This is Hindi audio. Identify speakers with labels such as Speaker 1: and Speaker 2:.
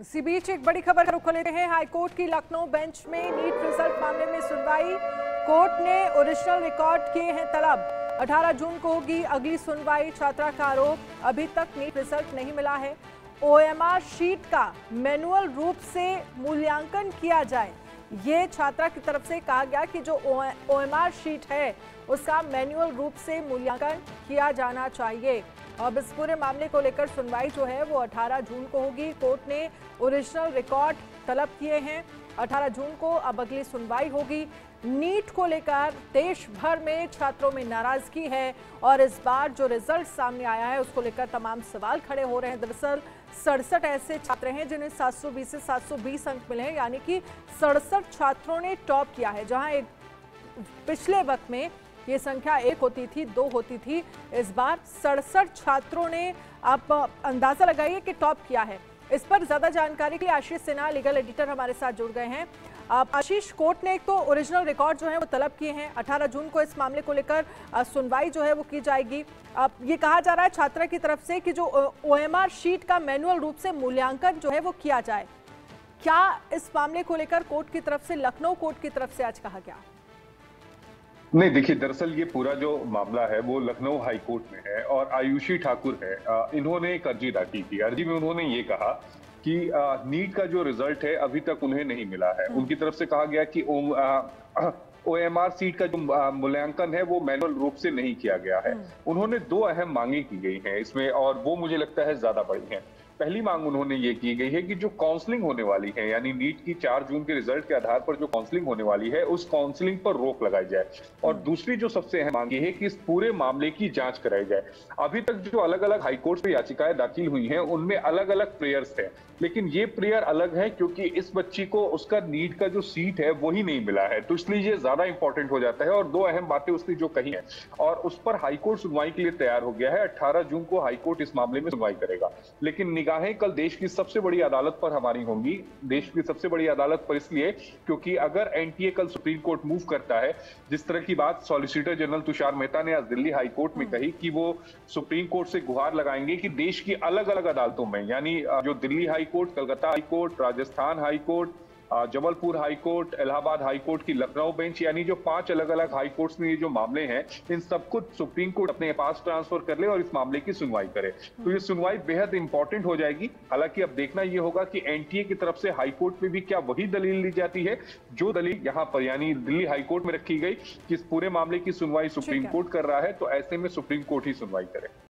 Speaker 1: इसी बीच एक बड़ी खबर का रुख लेते हैं। हाईकोर्ट की लखनऊ बेंच में नीट रिजल्ट मामले में सुनवाई। कोर्ट ने ओरिजिनल रिकॉर्ड किए हैं तलब। 18 जून को होगी अगली सुनवाई। छात्रा का आरोप, अभी तक नीट रिजल्ट नहीं मिला है। ओएमआर शीट का मैनुअल रूप से मूल्यांकन किया जाए, ये छात्रा की तरफ से कहा गया कि जो ओएमआर शीट है उसका मैनुअल रूप से मूल्यांकन किया जाना चाहिए। अब इस पूरे मामले को लेकर सुनवाई जो है वो 18 जून को होगी। कोर्ट ने ओरिजिनल रिकॉर्ड तलब किए हैं। 18 जून को अब अगली सुनवाई होगी। नीट को लेकर देश भर में छात्रों में नाराजगी है और इस बार जो रिजल्ट सामने आया है उसको लेकर तमाम सवाल खड़े हो रहे हैं। दरअसल 67 ऐसे छात्र हैं जिन्हें 720 से 720 अंक मिले हैं, यानी कि 67 छात्रों ने टॉप किया है। जहां एक पिछले वक्त में ये संख्या 1 होती थी, 2 होती थी, इस बार 67 छात्रों ने, आप अंदाजा लगाइए कि टॉप किया है। इस पर ज्यादा जानकारी के लिए आशीष सिन्हा, लीगल एडिटर, हमारे साथ जुड़ गए हैं। आशीष, कोर्ट ने एक तो ओरिजिनल रिकॉर्ड जो है वो तलब किए हैं। 18 जून को इस मामले को लेकर सुनवाई जो है वो की जाएगी। अब ये कहा जा रहा है छात्रा की तरफ से कि जो ओएमआर शीट का मैनुअल रूप से मूल्यांकन जो है वो किया जाए। क्या इस मामले को लेकर कोर्ट की तरफ से, लखनऊ कोर्ट की तरफ से आज कहा गया?
Speaker 2: नहीं, देखिए, दरअसल ये पूरा जो मामला है वो लखनऊ हाई कोर्ट में है और आयुषी ठाकुर है। इन्होंने एक अर्जी दाखिल की। अर्जी में उन्होंने ये कहा कि नीट का जो रिजल्ट है अभी तक उन्हें नहीं मिला है। उनकी तरफ से कहा गया कि ओएमआर सीट का जो मूल्यांकन है वो मैनुअल रूप से नहीं किया गया है। उन्होंने 2 अहम मांगे की गई हैं इसमें, और वो मुझे लगता है ज्यादा बड़ी हैं। पहली मांग उन्होंने ये की गई है कि जो काउंसलिंग होने वाली है, यानी नीट की 4 जून के रिजल्ट के आधार पर जो काउंसलिंग होने वाली है उस काउंसलिंग पर रोक लगाई जाए। और दूसरी जो सबसे अहम मांग ये है कि इस पूरे मामले की जांच कराई जाए। अभी तक जो अलग अलग हाईकोर्ट में याचिकाएं दाखिल हुई हैं उनमें अलग अलग प्रेयर्स हैं, लेकिन ये प्रेयर अलग है क्योंकि इस बच्ची को उसका नीट का जो सीट है वही नहीं मिला है, तो इसलिए ये ज्यादा इंपॉर्टेंट हो जाता है। और 2 अहम बातें उसने जो कही है और उस पर हाईकोर्ट सुनवाई के लिए तैयार हो गया है। 18 जून को हाईकोर्ट इस मामले में सुनवाई करेगा, लेकिन निगाहें कल देश की सबसे बड़ी अदालत पर हमारी होंगी। देश की सबसे बड़ी अदालत पर इसलिए क्योंकि अगर एनटीए कल सुप्रीम कोर्ट मूव करता है, जिस तरह की बात सॉलिसिटर जनरल तुषार मेहता ने आज दिल्ली हाई कोर्ट में कही कि वो सुप्रीम कोर्ट से गुहार लगाएंगे कि देश की अलग अलग अदालतों में, यानी जो Delhi high court, Calcutta high court, Rajasthan high court, Jabalpur high court, Allahabad high court की लखनऊ बेंच, यानी जो 5 अलग अलग हाई कोर्ट्स में ये जो मामले हैं इन सबको सुप्रीम कोर्ट अपने पास ट्रांसफर कर ले और इस मामले की सुनवाई करे। तो ये सुनवाई बेहद इंपॉर्टेंट हो जाएगी। हालांकि अब देखना ये होगा कि एनटीए की तरफ से हाई कोर्ट में भी क्या वही दलील ली जाती है जो दलील यहाँ पर यानी दिल्ली हाई कोर्ट में रखी गई कि इस पूरे मामले की सुनवाई सुप्रीम कोर्ट कर रहा है, तो ऐसे में सुप्रीम कोर्ट ही सुनवाई करे।